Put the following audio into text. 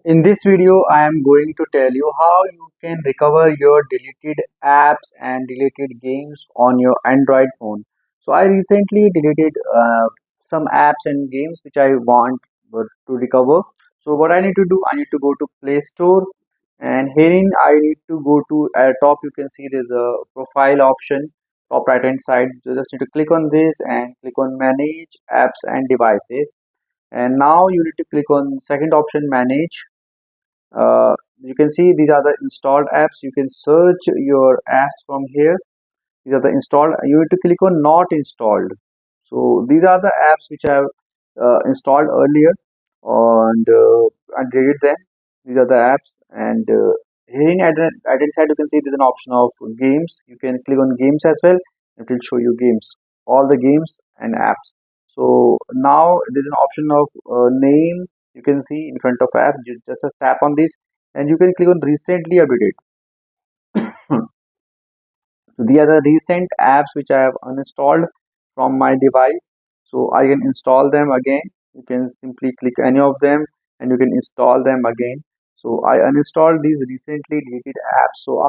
In this video, I am going to tell you how you can recover your deleted apps and deleted games on your Android phone. So I recently deleted some apps and games which I want to recover. So what I need to do, I need to go to Play Store, and herein I need to go to at top. You can see there's a profile option, top right hand side. You just need to click on this and click on Manage Apps and Devices. And now you need to click on second option, Manage. You can see these are the installed apps. You can search your apps from here. These are the installed. You need to click on not installed. So these are the apps which I have installed earlier, and I deleted them. These are the apps, and here at the right hand side you can see there's an option of games. You can click on games as well. It will show you games, all the games and apps. So now there's an option of name. You can see in front of app. Just tap on this, and you can click on recently updated. So these are the recent apps which I have uninstalled from my device. So I can install them again. You can simply click any of them and you can install them again. So I uninstalled these recently deleted apps. So